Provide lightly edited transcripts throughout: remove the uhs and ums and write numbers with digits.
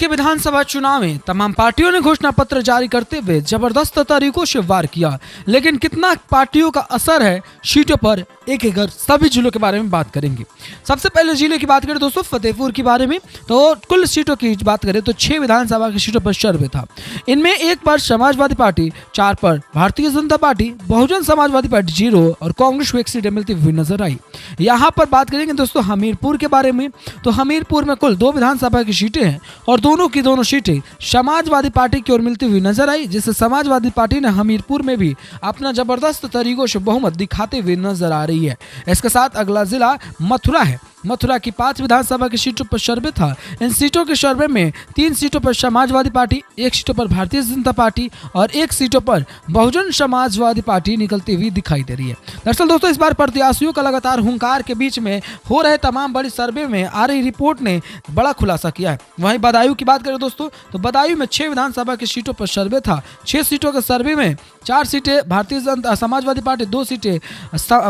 के विधानसभा चुनाव में तमाम पार्टियों ने घोषणा पत्र जारी करते हुए जबरदस्त तरीकों से वार किया, लेकिन कितना पार्टियों का असर है सीटों पर, एक एक सभी जिलों के बारे में बात करेंगे। सबसे पहले जिले की बात करें दोस्तों फतेहपुर के बारे में, तो कुल सीटों की बात करें तो 6 विधानसभा की सीटों पर सर्वे था। इनमें 1 पर समाजवादी पार्टी, 4 पर भारतीय जनता पार्टी, बहुजन समाजवादी पार्टी 0 और कांग्रेस को 1 सीटें मिलती हुई नजर आई। यहाँ पर बात करेंगे दोस्तों हमीरपुर के बारे में, तो हमीरपुर में कुल 2 विधानसभा की सीटें हैं और दोनों की दोनों सीटें समाजवादी पार्टी की ओर मिलती हुई नजर आई, जिससे समाजवादी पार्टी ने हमीरपुर में भी अपना जबरदस्त तरीकों से बहुमत दिखाते हुए नजर आ रही है। इसके साथ अगला जिला मथुरा है। मथुरा की 5 विधानसभा की सीटों पर सर्वे था। इन सीटों के सर्वे में 3 सीटों पर समाजवादी पार्टी, 1 सीटों पर भारतीय जनता पार्टी और 1 सीटों पर बहुजन समाजवादी पार्टी निकलती हुई दिखाई दे रही है। दरअसल दोस्तों इस बार प्रत्याशियों का लगातार हुंकार के बीच में हो रहे तमाम बड़ी सर्वे में आ रही रिपोर्ट ने बड़ा खुलासा किया है। वहीं बदायूं की बात करें दोस्तों, तो बदायूं में 6 विधानसभा की सीटों पर सर्वे था। 6 सीटों के सर्वे में 4 सीटें भारतीय जनता समाजवादी पार्टी, 2 सीटें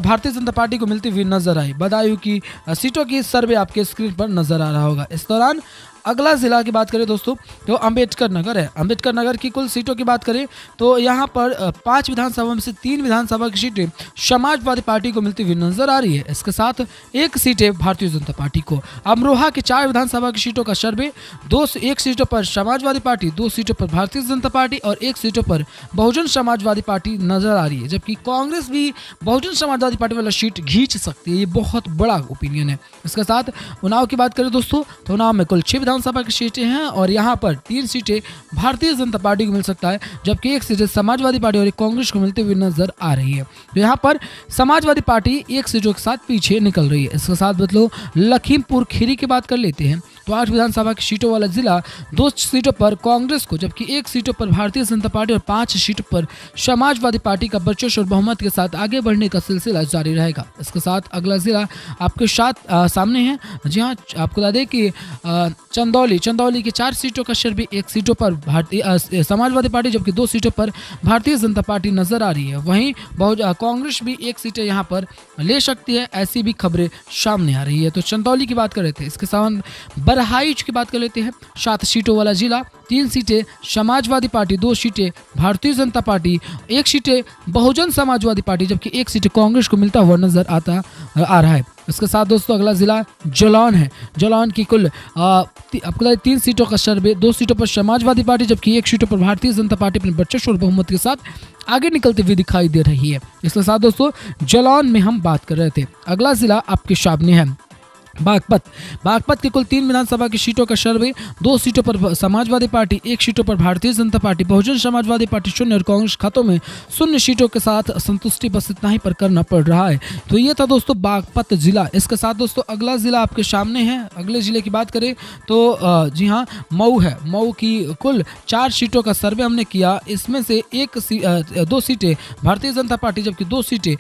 भारतीय जनता पार्टी को मिलती हुई नजर आई। बदायूं की सीटों की सर्वे आपके स्क्रीन पर नजर आ रहा होगा। इस दौरान अगला जिला की बात करें दोस्तों तो अंबेडकर नगर है। अंबेडकर नगर की कुल सीटों की बात करें तो यहाँ पर 5 विधानसभा में से 3 विधानसभा की सीटें समाजवादी पार्टी को मिलती हुई नजर आ रही है। इसके साथ 1 सीटें भारतीय जनता पार्टी को। अमरोहा के 4 विधानसभा की सीटों का सर्वे 1 सीटों पर समाजवादी पार्टी, 2 सीटों पर भारतीय जनता पार्टी और 1 सीटों पर बहुजन समाजवादी पार्टी नजर आ रही है, जबकि कांग्रेस भी बहुजन समाजवादी पार्टी वाला सीट खींच सकती है। ये बहुत बड़ा ओपिनियन है। इसके साथ उन्नाव की बात करें दोस्तों तो उन्नाव में कुल 6 विधानसभा की सीटें हैं और यहाँ पर 3 सीटें भारतीय जनता पार्टी को मिल सकता है, जबकि 1 सीटें समाजवादी पार्टी और 1 कांग्रेस को मिलती हुई नजर आ रही है। तो यहाँ पर समाजवादी पार्टी 1 सीटों के साथ पीछे निकल रही है। इसके साथ मतलब लखीमपुर खीरी की बात कर लेते हैं तो 8 विधानसभा की सीटों वाला जिला 2 सीटों पर कांग्रेस को, जबकि 1 सीटों पर भारतीय जनता पार्टी और 5 सीटों पर समाजवादी पार्टी का वर्चस्व और बहुमत के साथ आगे बढ़ने का सिलसिला जारी रहेगा। इसके साथ अगला जिला आपके साथ सामने है। जी हाँ, आपको बता दें कि चंदौली की 4 सीटों का सर्वे 1 सीटों पर भारतीय समाजवादी पार्टी, जबकि 2 सीटों पर भारतीय जनता पार्टी नजर आ रही है। वहीं कांग्रेस भी 1 सीटें यहाँ पर ले सकती है, ऐसी भी खबरें सामने आ रही है। तो चंदौली की बात कर रहे थे। इसके साथ बरहाइच की बात कर लेते हैं। 7 सीटों वाला जिला, 3 सीटें समाजवादी पार्टी, 2 सीटें भारतीय जनता पार्टी, 1 सीटें बहुजन समाजवादी पार्टी, जबकि 1 सीटें कांग्रेस को मिलता हुआ नजर आ रहा है। इसके साथ दोस्तों अगला जिला जालौन है। जालौन की कुल आपको 3 सीटों का सर्वे, 2 सीटों पर समाजवादी पार्टी, जबकि 1 सीटों पर भारतीय जनता पार्टी अपने वर्चस्व और बहुमत के साथ आगे निकलती हुई दिखाई दे रही है। इसके साथ दोस्तों जालौन में हम बात कर रहे थे। अगला जिला आपके सामने है बागपत के कुल 3 विधानसभा की सीटों का सर्वे, 2 सीटों पर समाजवादी पार्टी, 1 सीटों पर भारतीय जनता पार्टी, बहुजन समाजवादी पार्टी 0 और कांग्रेस खातों में 0 सीटों के साथ संतुष्टि बस इतना ही पर करना पड़ रहा है। तो ये था दोस्तों बागपत जिला। इसके साथ दोस्तों अगला जिला आपके सामने है। अगले जिले की बात करें तो जी हाँ मऊ है। मऊ की कुल 4 सीटों का सर्वे हमने किया। इसमें से 2 सीटें भारतीय जनता पार्टी, जबकि 2 सीटें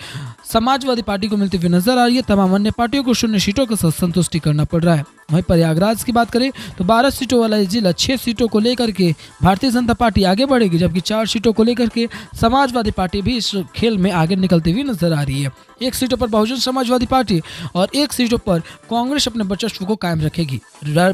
समाजवादी पार्टी को मिलती हुई नजर आ रही है। तमाम अन्य पार्टियों को 0 सीटों के साथ संतुष्टि करना पड़ रहा है। वहीं प्रयागराज की बात करें तो 12 सीटों वाला जिला, 6 सीटों को लेकर के भारतीय जनता पार्टी आगे बढ़ेगी, जबकि 4 सीटों को लेकर के समाजवादी पार्टी भी इस खेल में आगे निकलती हुई नजर आ रही है। 1 सीटों पर बहुजन समाजवादी पार्टी और 1 सीटों पर कांग्रेस अपने वर्चस्व को कायम रखेगी।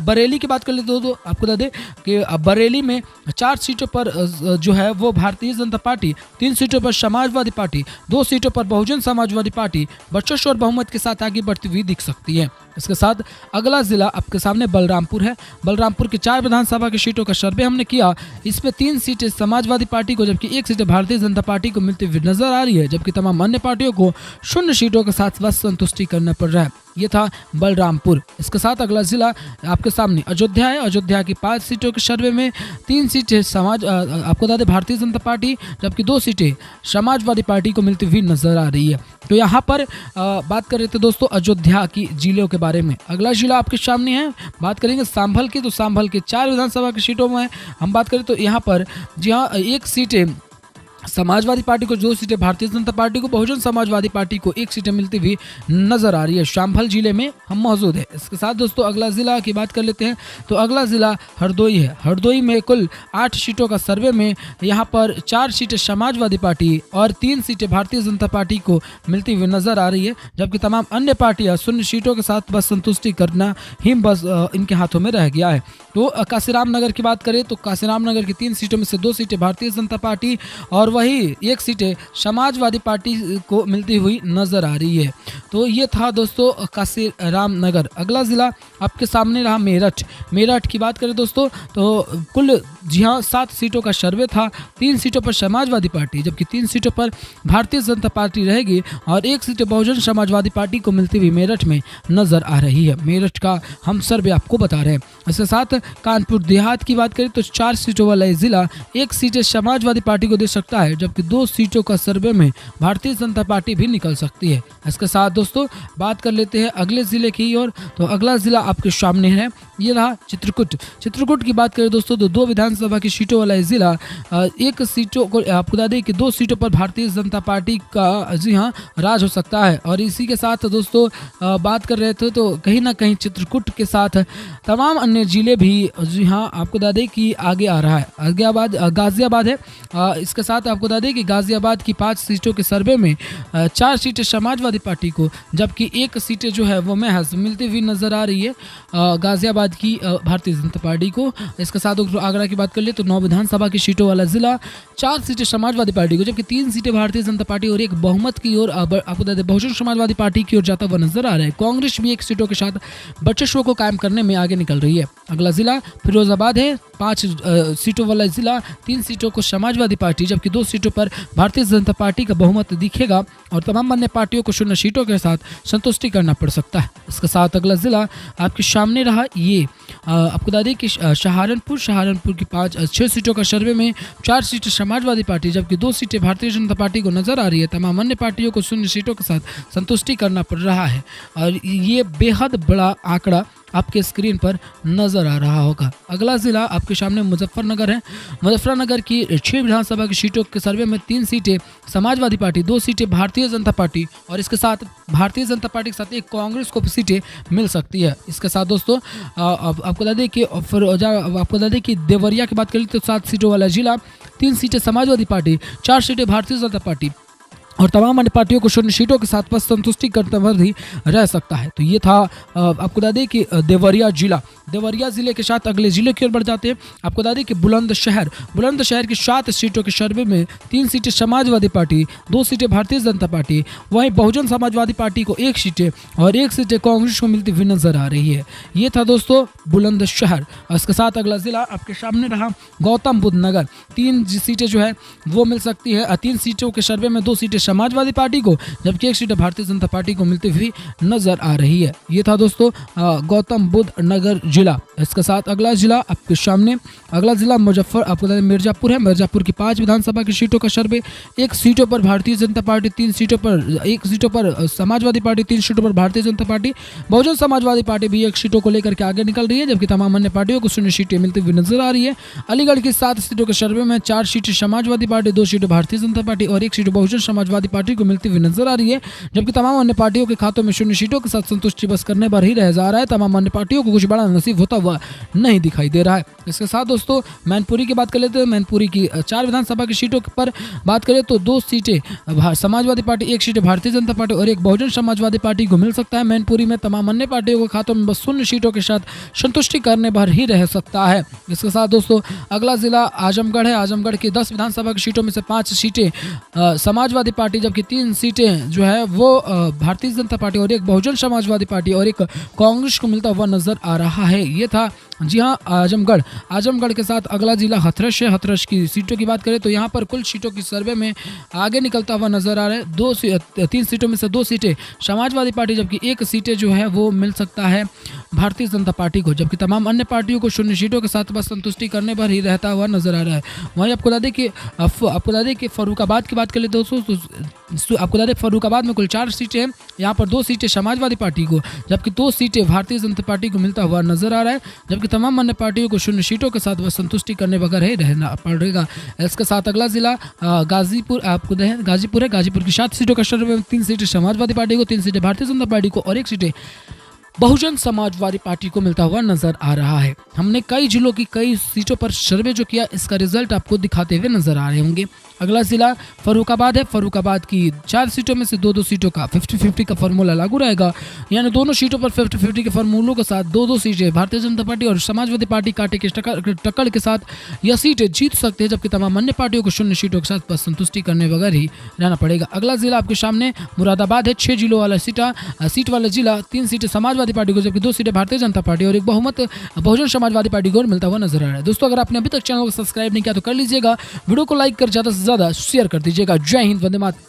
बरेली की बात कर लेते तो आपको बता दें कि बरेली में 4 सीटों पर जो है वो भारतीय जनता पार्टी, 3 सीटों पर समाजवादी पार्टी, 2 सीटों पर बहुजन समाजवादी पार्टी वर्चस्व और बहुमत के साथ आगे बढ़ती हुई दिख सकती है। इसके साथ अगला जिला आपके सामने बलरामपुर है। बलरामपुर की 4 विधानसभा की सीटों का सर्वे हमने किया। इसमें 3 सीटें समाजवादी पार्टी को, जबकि 1 सीटें भारतीय जनता पार्टी को मिलती हुई नजर आ रही है, जबकि तमाम अन्य पार्टियों को 0 सीटों के साथ बस संतुष्टि करना पड़ रहा है। ये था बलरामपुर। इसके साथ अगला जिला आपके सामने अयोध्या है। अयोध्या की 5 सीटों के सर्वे में 3 सीटें आपको बता दें भारतीय जनता पार्टी, जबकि 2 सीटें समाजवादी पार्टी को मिलती हुई नजर आ रही है। तो यहाँ पर बात कर रहे थे दोस्तों अयोध्या की जिलों के बारे में। अगला जिला आपके सामने है। बात करेंगे संभल की, तो संभल के 4 विधानसभा की सीटों में हम बात करें तो यहाँ पर जी हाँ 1 सीटें समाजवादी पार्टी को 2 सीटें, भारतीय जनता पार्टी को, बहुजन समाजवादी पार्टी को 1 सीटें मिलती हुई नजर आ रही है। शामफल जिले में हम मौजूद है। इसके साथ दोस्तों अगला जिला की बात कर लेते हैं, तो अगला जिला हरदोई है। हरदोई में कुल 8 सीटों का सर्वे में यहाँ पर 4 सीटें समाजवादी पार्टी और 3 सीटें भारतीय जनता पार्टी को मिलती हुई नजर आ रही है, जबकि तमाम अन्य पार्टियां शून्य सीटों के साथ बस संतुष्टि करना ही बस इनके हाथों में रह गया है। तो काशीराम नगर की बात करें तो काशीराम नगर की 3 सीटों में से 2 सीटें भारतीय जनता पार्टी और वही 1 सीटें समाजवादी पार्टी को मिलती हुई नजर आ रही है। तो ये था दोस्तों काशीराम नगर। अगला जिला आपके सामने रहा मेरठ। मेरठ की बात करें दोस्तों तो कुल जी हाँ 7 सीटों का सर्वे था। 3 सीटों पर समाजवादी पार्टी जबकि 3 सीटों पर भारतीय जनता पार्टी रहेगी और 1 सीट बहुजन समाजवादी पार्टी को मिलती हुई मेरठ में नजर आ रही है। मेरठ का हम सर्वे आपको बता रहे हैं। इसके साथ कानपुर देहात की बात करें तो 4 सीटों वाला जिला 1 सीटें समाजवादी पार्टी को दे सकता है, जबकि 2 सीटों का सर्वे में भारतीय जनता पार्टी भी निकल सकती है। इसके साथ दोस्तों बात कर लेते हैं अगले जिले की ओर, तो अगला जिला आपके सामने है, ये रहा चित्रकूट। चित्रकूट की बात करें दोस्तों तो 2 विधानसभा की सीटों वाला जिला 1 सीटों को आपको बता दें कि 2 सीटों पर भारतीय जनता पार्टी का जी हाँ राज हो सकता है। और इसी के साथ दोस्तों बात कर रहे थे तो कहीं ना कहीं चित्रकूट के साथ तमाम अन्य जिले भी जी हाँ आपको बता दें कि आगे आ रहा है। गाजियाबाद है। इसके साथ आपको बता दें कि गाजियाबाद की 5 सीटों के सर्वे में 4 सीटें समाजवादी पार्टी को जबकि 1 सीटें जो है वो महज मिलती हुई नजर आ रही है गाजियाबाद की भारतीय जनता पार्टी को। इसके साथ आगरा की बात कर ले तो 9 विधानसभा की सीटों वाला जिला 4 सीटें समाजवादी पार्टी को जबकि 3 सीटें भारतीय जनता पार्टी और 1 बहुमत की ओर आपको बता दें बहुजन समाजवादी पार्टी की ओर जाता हुआ नजर आ रहा है। कांग्रेस भी 1 सीटों के साथ वर्चस्व को कायम करने में आगे निकल रही है। अगला जिला फिरोजाबाद है। 5 सीटों वाला जिला 3 सीटों को समाजवादी पार्टी जबकि 2 सीटों पर भारतीय जनता पार्टी का बहुमत दिखेगा और तमाम अन्य पार्टियों को 0 सीटों के साथ संतुष्टि करना पड़ सकता है। इसके साथ अगला जिला आपके सामने रहा, ये आपको बता दें कि सहारनपुर की 6 सीटों का सर्वे में 4 सीटें समाजवादी पार्टी जबकि 2 सीटें भारतीय जनता पार्टी को नजर आ रही है। तमाम अन्य पार्टियों को 0 सीटों के साथ संतुष्टि करना पड़ रहा है और ये बेहद बड़ा आंकड़ा आपके स्क्रीन पर नजर आ रहा होगा। अगला जिला आपके सामने मुजफ्फरनगर है। मुजफ्फरनगर की 6 विधानसभा की सीटों के सर्वे में 3 सीटें समाजवादी पार्टी, 2 सीटें भारतीय जनता पार्टी और इसके साथ भारतीय जनता पार्टी के साथ 1 कांग्रेस को सीटें मिल सकती है। इसके साथ दोस्तों आपको बता दें कि देवरिया की बात करें तो 7 सीटों वाला जिला 3 सीटें समाजवादी पार्टी, 4 सीटें भारतीय जनता पार्टी और तमाम अन्य पार्टियों को 0 सीटों के साथ बस संतुष्टि करते हुए भी रह सकता है। तो ये था आपको बता दें कि देवरिया जिले के साथ अगले जिले की ओर बढ़ जाते हैं। आपको बता दें कि बुलंदशहर की 7 सीटों के सर्वे में 3 सीटें समाजवादी पार्टी, 2 सीटें भारतीय जनता पार्टी, वहीं बहुजन समाजवादी पार्टी को 1 सीटें और 1 सीटें कांग्रेस को मिलती हुई नजर आ रही है। ये था दोस्तों बुलंदशहर। इसके साथ अगला जिला आपके सामने रहा गौतम बुद्ध नगर। 3 सीटें जो है वो मिल सकती है। 3 सीटों के सर्वे में 2 सीटें समाजवादी पार्टी को जबकि 1 सीट भारतीय जनता पार्टी को मिलती हुई नजर आ रही है। ये था दोस्तों गौतम बुद्ध नगर जिला। इसके साथ अगला जिला आपके सामने, अगला जिला मिर्जापुर है। मिर्जापुर की 5 विधानसभा की सीटों का सर्वे 1 सीटों पर भारतीय जनता पार्टी, 1 सीटों पर समाजवादी पार्टी, 3 सीटों पर भारतीय जनता पार्टी, बहुजन समाजवादी पार्टी भी 1 सीटों को लेकर के आगे निकल रही है जबकि तमाम अन्य पार्टियों को 0 सीटें मिलती हुई नजर आ रही है। अलीगढ़ की 7 सीटों के सर्वे में 4 सीटें समाजवादी पार्टी, 2 सीटें भारतीय जनता पार्टी और 1 सीट बहुजन समाजवादी पार्टी को मिलती हुई नजर आ रही है जबकि तमाम अन्य पार्टियों के खातों में 0 सीटों के साथ संतुष्टि बस करने पर ही रह जा रहा है। तमाम अन्य पार्टियों को कुछ बड़ा नसीब होता हुआ नहीं दिखाई दे रहा है। इसके साथ दोस्तों मैनपुरी की बात कर लेते हैं। मैनपुरी की 4 विधानसभा की सीटों पर बात करें तो 2 सीटें समाजवादी पार्टी, 1 सीटें भारतीय जनता पार्टी और 1 बहुजन समाजवादी पार्टी को मिल सकता है। मैनपुरी में तमाम अन्य पार्टियों के खातों में बस 0 सीटों के साथ संतुष्टि करने पर ही रह सकता है। इसके साथ दोस्तों अगला जिला आजमगढ़ है। आजमगढ़ की 10 विधानसभा की सीटों में से 5 सीटें समाजवादी पार्टी जबकि 3 सीटें जो है वो भारतीय जनता पार्टी और 1 बहुजन समाजवादी पार्टी और 1 कांग्रेस को मिलता हुआ नजर आ रहा है। ये था जी हाँ आजमगढ़ के साथ अगला जिला हथरस है। हथरस की सीटों की बात करें तो यहाँ पर कुल सीटों की सर्वे में आगे निकलता हुआ नजर आ रहा है। 3 सीटों में से 2 सीटें समाजवादी पार्टी जबकि 1 सीटें जो है वो मिल सकता है भारतीय जनता पार्टी को जबकि तमाम अन्य पार्टियों को 0 सीटों के साथ बस संतुष्टि करने पर ही रहता हुआ नजर आ रहा है। वहीं आपको बता दें कि फर्रुखाबाद की बात कर ले दोस्तों तो आपको बता दें फर्रुखाबाद में कुल 4 सीटें हैं, यहाँ पर 2 सीटें समाजवादी पार्टी को जबकि 2 सीटें भारतीय जनता पार्टी को मिलता हुआ नजर आ रहा है, जबकि तमाम अन्य पार्टियों को 0 सीटों के साथ वह संतुष्टि करने बगैर ही रहना पड़ेगा। इसके साथ अगला जिला गाजीपुर गाजीपुर है। गाजीपुर की 7 सीटों का सर्वे में 3 सीटें समाजवादी पार्टी को, 3 सीटें भारतीय जनता पार्टी को और 1 सीटें बहुजन समाजवादी पार्टी को मिलता हुआ नजर आ रहा है। हमने कई जिलों की कई सीटों पर सर्वे जो किया, इसका रिजल्ट आपको दिखाते हुए नजर आ रहे होंगे। अगला जिला फर्रुखाबाद है। फर्रुखाबाद की 4 सीटों में से 2-2 सीटों का 50-50 का फॉर्मूला लागू रहेगा, यानी दोनों सीटों पर 50-50 के फॉर्मूलों के साथ 2-2 सीटें भारतीय जनता पार्टी और समाजवादी पार्टी कांटे की टक्कर के साथ यह सीटें जीत सकते हैं, जबकि तमाम अन्य पार्टियों को 0 सीटों के साथ बस संतुष्टि करने बगैर ही रहना पड़ेगा। अगला जिला आपके सामने मुरादाबाद है। 6 जिलों वाला सीट वाला जिला, 3 सीटें समाजवादी पार्टी को जबकि 2 सीटें भारतीय जनता पार्टी और एक बहुमत बहुजन समाजवादी पार्टी को मिलता हुआ नजर आ रहा है। दोस्तों अगर आपने अभी तक चैनल को सब्सक्राइब नहीं किया तो कर लीजिएगा, वीडियो को लाइक कर ज्यादा से ज्यादा शेयर कर दीजिएगा। जय हिंद, वंदे मातरम।